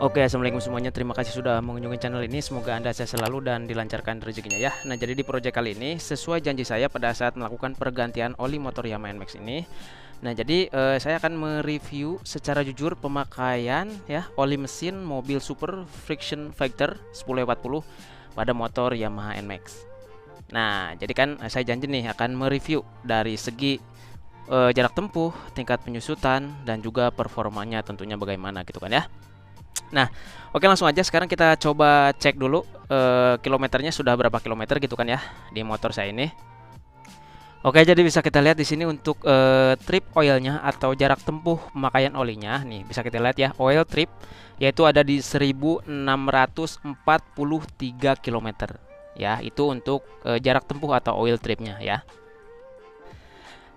Oke, assalamualaikum semuanya. Terima kasih sudah mengunjungi channel ini. Semoga Anda sehat selalu dan dilancarkan rezekinya ya. Nah, jadi di project kali ini sesuai janji saya pada saat melakukan pergantian oli motor Yamaha NMAX ini. Nah, jadi saya akan mereview secara jujur pemakaian ya oli mesin mobil Super Friction Fighter 10W40 pada motor Yamaha NMAX. Nah, jadi kan saya janji nih akan mereview dari segi jarak tempuh, tingkat penyusutan dan juga performanya tentunya bagaimana gitu kan ya. Nah, oke langsung aja sekarang kita coba cek dulu kilometernya sudah berapa kilometer gitu kan ya di motor saya ini. Oke, jadi bisa kita lihat di sini untuk trip oilnya atau jarak tempuh pemakaian olinya. Nih, bisa kita lihat ya, oil trip yaitu ada di 1643 km. Ya, itu untuk jarak tempuh atau oil tripnya ya.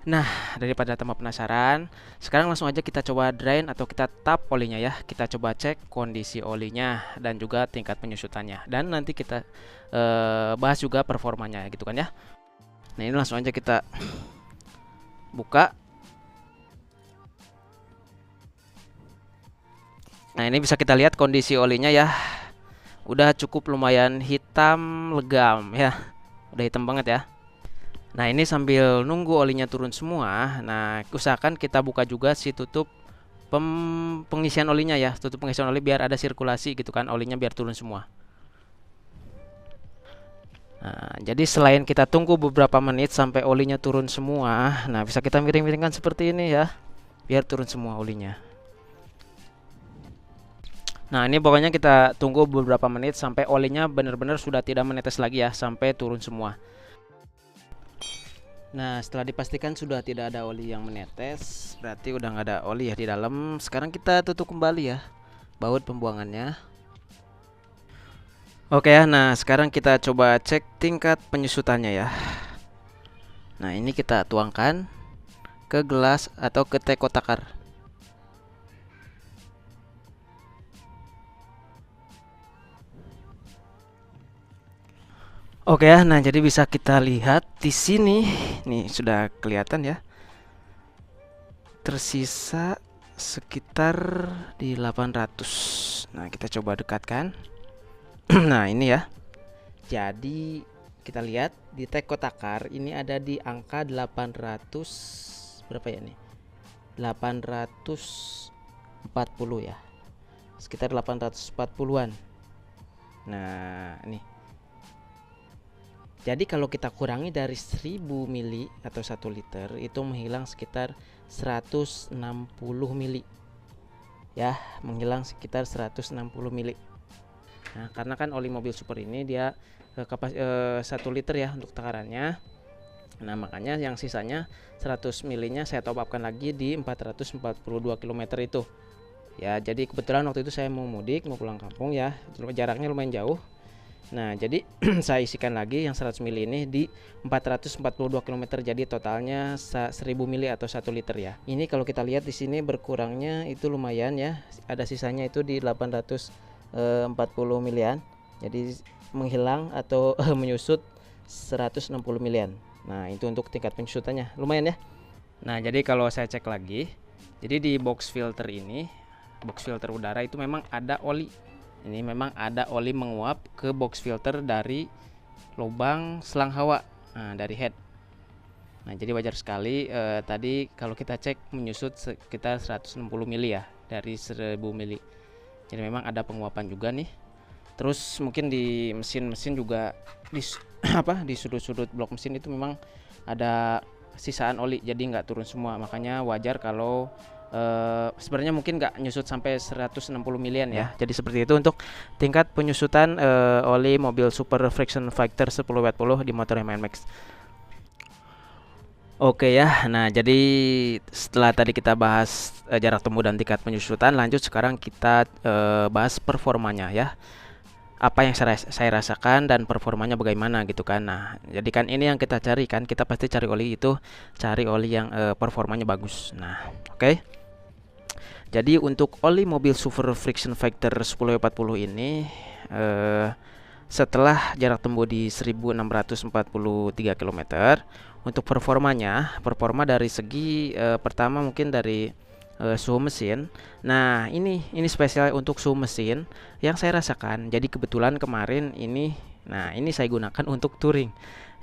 Nah, daripada tambah penasaran, sekarang langsung aja kita coba drain atau kita tap olinya ya. Kita coba cek kondisi olinya dan juga tingkat penyusutannya. Dan nanti kita bahas juga performanya gitu kan ya. Nah, ini langsung aja kita buka. Nah, ini bisa kita lihat kondisi olinya ya. Udah cukup lumayan hitam legam ya. Udah hitam banget ya. Nah, ini sambil nunggu olinya turun semua. Nah, usahakan kita buka juga si tutup pengisian olinya ya, tutup pengisian oli biar ada sirkulasi gitu kan, olinya biar turun semua. Nah, jadi selain kita tunggu beberapa menit sampai olinya turun semua, nah bisa kita miring-miringkan seperti ini ya, biar turun semua olinya. Nah, ini pokoknya kita tunggu beberapa menit sampai olinya benar-benar sudah tidak menetes lagi ya, sampai turun semua. Nah, setelah dipastikan sudah tidak ada oli yang menetes, berarti udah nggak ada oli ya di dalam. Sekarang kita tutup kembali ya baut pembuangannya. Oke ya, nah sekarang kita coba cek tingkat penyusutannya ya. Nah, ini kita tuangkan ke gelas atau ke teko takar. Oke ya, nah jadi bisa kita lihat di sini, nih sudah kelihatan ya. Tersisa sekitar di 800. Nah, kita coba dekatkan. Nah, ini ya. Jadi kita lihat di teko takar ini ada di angka 800 berapa ya nih? 840 ya. Sekitar 840-an. Nah, ini. Jadi kalau kita kurangi dari 1000 mili atau 1 liter itu menghilang sekitar 160 mili. Ya, menghilang sekitar 160 mili. Nah, karena kan oli mobil super ini dia 1 liter ya untuk takarannya. Nah, makanya yang sisanya 100 milinya saya top upkan lagi di 442 km itu. Ya, jadi kebetulan waktu itu saya mau mudik, mau pulang kampung ya. Jaraknya lumayan jauh. Nah, jadi saya isikan lagi yang 100 mili ini di 442 km, jadi totalnya 1000 mili atau 1 liter ya. Ini kalau kita lihat di sini berkurangnya itu lumayan ya. Ada sisanya itu di 840 milian. Jadi menghilang atau menyusut 160 milian. Nah, itu untuk tingkat penyusutannya. Lumayan ya. Nah, jadi kalau saya cek lagi, jadi di box filter ini, box filter udara itu memang ada oli. Ini memang ada oli menguap ke box filter dari lubang selang hawa, nah, dari head. Nah, jadi wajar sekali tadi kalau kita cek menyusut sekitar 160 mili ya dari 1000 mili. Jadi memang ada penguapan juga nih. Terus mungkin di mesin-mesin juga di di sudut-sudut blok mesin itu memang ada sisaan oli, jadi nggak turun semua. Makanya wajar kalau sebenarnya mungkin nggak nyusut sampai 160 milian ya. Jadi seperti itu untuk tingkat penyusutan oli mobil Super Friction Fighter 10W40 di motor Yamaha NMAX. Oke ya, nah jadi setelah tadi kita bahas jarak tempuh dan tingkat penyusutan, lanjut sekarang kita bahas performanya ya. Apa yang saya rasakan dan performanya bagaimana gitu kan. Nah, jadi kan ini yang kita cari kan, kita pasti cari oli itu, cari oli yang performanya bagus. Nah, oke. Jadi untuk oli mobil Super Friction Fighter 10W40 ini setelah jarak tempuh di 1643 km, untuk performa dari segi pertama mungkin dari suhu mesin. Nah, ini spesial untuk suhu mesin yang saya rasakan. Jadi kebetulan kemarin ini, nah ini saya gunakan untuk touring.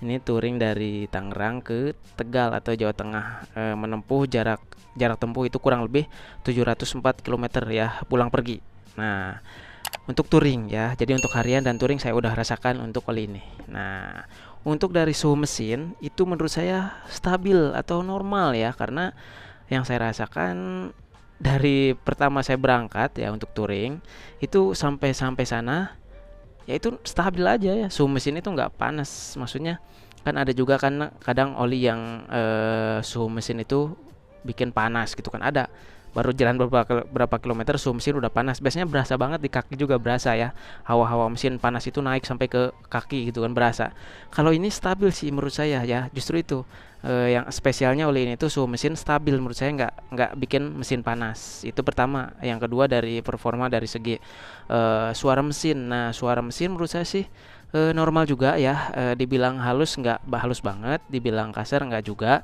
Ini touring dari Tangerang ke Tegal atau Jawa Tengah, menempuh jarak tempuh itu kurang lebih 704 km ya, pulang pergi. Nah, untuk touring ya. Jadi untuk harian dan touring saya udah rasakan untuk oli ini. Nah, untuk dari suhu mesin itu menurut saya stabil atau normal ya, karena yang saya rasakan dari pertama saya berangkat ya untuk touring itu sampai sana ya itu stabil aja ya, suhu mesin itu nggak panas. Maksudnya kan ada juga kan kadang oli yang suhu mesin itu bikin panas gitu kan, ada baru jalan berapa kilometer suhu mesin udah panas. Biasanya berasa banget di kaki juga, berasa ya, hawa-hawa mesin panas itu naik sampai ke kaki gitu kan, berasa. Kalau ini stabil sih menurut saya ya, justru itu yang spesialnya oli ini tuh suhu mesin stabil, menurut saya nggak bikin mesin panas. Itu pertama. Yang kedua dari performa dari segi suara mesin. Nah, suara mesin menurut saya sih normal juga ya, dibilang halus nggak halus banget, dibilang kasar nggak juga.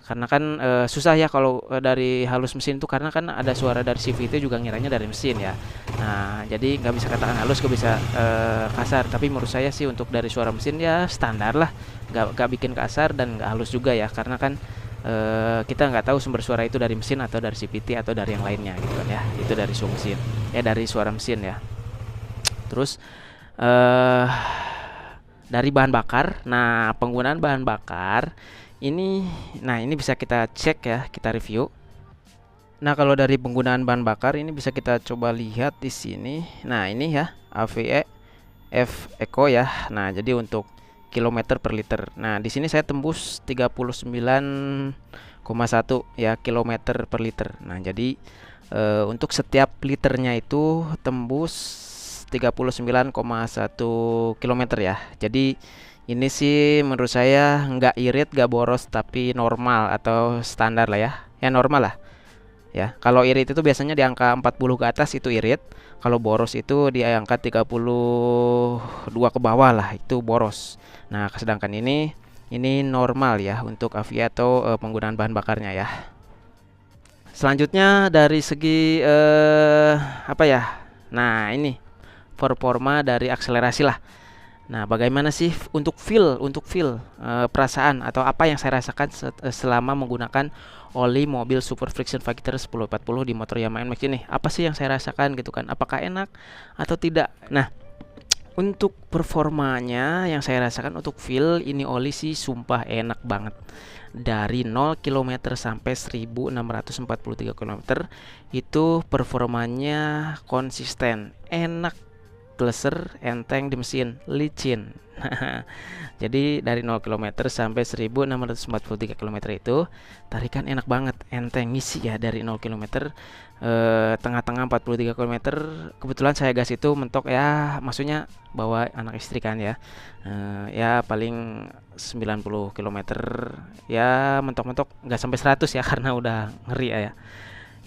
Karena kan susah ya kalau dari halus mesin itu, karena kan ada suara dari CVT juga ngiranya dari mesin ya. Nah, jadi nggak bisa katakan halus, nggak bisa kasar. Tapi menurut saya sih untuk dari suara mesin ya standar lah, nggak bikin kasar dan nggak halus juga ya, karena kan kita nggak tahu sumber suara itu dari mesin atau dari CVT atau dari yang lainnya gitu kan ya. Itu dari suara mesin ya, dari suara mesin ya. Terus dari bahan bakar. Nah, penggunaan bahan bakar ini, nah ini bisa kita cek ya, kita review. Nah, kalau dari penggunaan bahan bakar ini bisa kita coba lihat di sini. Nah, ini ya AVE F Eco ya. Nah, jadi untuk kilometer per liter. Nah, di sini saya tembus 39,1 ya kilometer per liter. Nah, jadi untuk setiap liternya itu tembus 39,1 kilometer ya. Jadi ini sih menurut saya nggak irit, nggak boros, tapi normal atau standar lah ya. Ya normal lah. Ya, kalau irit itu biasanya di angka 40 ke atas itu irit. Kalau boros itu di angka 32 ke bawah lah, itu boros. Nah, sedangkan ini normal ya untuk AVI atau penggunaan bahan bakarnya ya. Selanjutnya dari segi apa ya? Nah, ini performa dari akselerasi lah. Nah, bagaimana sih untuk feel perasaan atau apa yang saya rasakan selama menggunakan oli mobil Super Friction Fighter 1040 di motor Yamaha NMAX ini? Apa sih yang saya rasakan gitu kan? Apakah enak atau tidak? Nah, untuk performanya yang saya rasakan untuk feel ini oli sih sumpah enak banget. Dari 0 km sampai 1643 km itu performanya konsisten, enak, gleser, enteng di mesin, licin. Jadi dari 0 km sampai 1643 km itu tarikan enak banget, enteng, ngisi ya dari 0 km. Tengah-tengah 43 km kebetulan saya gas itu mentok ya, maksudnya bawa anak istri kan ya. Ya paling 90 km ya, mentok-mentok nggak sampai 100 ya karena udah ngeri ya.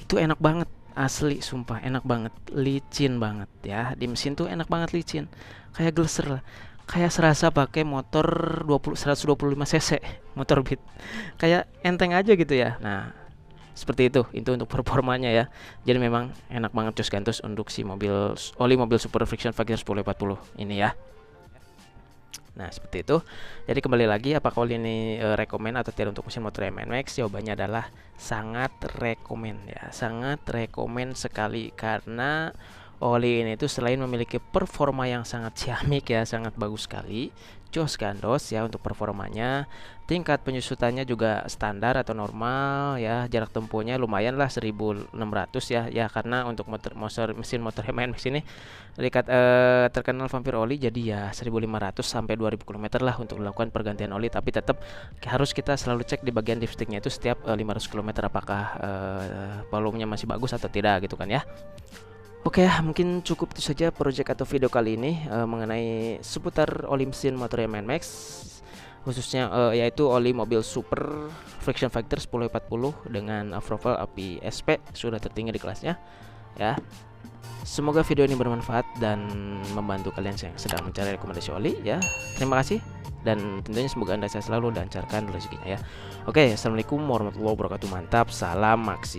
Itu enak banget. Asli sumpah enak banget, licin banget ya. Di mesin tuh enak banget, licin. Kayak gleser lah. Kayak serasa pakai motor 125 cc, motor Beat. Kayak enteng aja gitu ya. Nah, seperti itu untuk performanya ya. Jadi memang enak banget cus gantus untuk si oli mobil Super Friction Fighter 1040 ini ya. Nah, seperti itu. Jadi kembali lagi, apakah oli ini rekomen atau tidak untuk mesin motor Yamaha NMAX? Jawabannya adalah sangat rekomen ya, sangat rekomen sekali, karena oli ini itu selain memiliki performa yang sangat ciamik ya, sangat bagus sekali, jos gandos ya untuk performanya. Tingkat penyusutannya juga standar atau normal ya, jarak tempuhnya lumayan lah 1600 ya karena untuk mesin motor Yamaha NMAX ini dekat terkenal vampir oli, jadi ya 1500 sampai 2000 km lah untuk melakukan pergantian oli. Tapi tetap harus kita selalu cek di bagian dipsticknya itu setiap 500 km apakah volumenya masih bagus atau tidak gitu kan ya. Oke ya, mungkin cukup itu saja project atau video kali ini mengenai seputar oli mesin motor Yamaha NMAX, khususnya yaitu oli mobil Super Friction Fighter 1040 dengan approval API SP sudah tertinggi di kelasnya ya. Semoga video ini bermanfaat dan membantu kalian yang sedang mencari rekomendasi oli ya. Terima kasih dan tentunya semoga Anda sehat selalu dan lancarkan rezekinya ya. Oke, assalamualaikum warahmatullahi wabarakatuh. Mantap, salam maksi.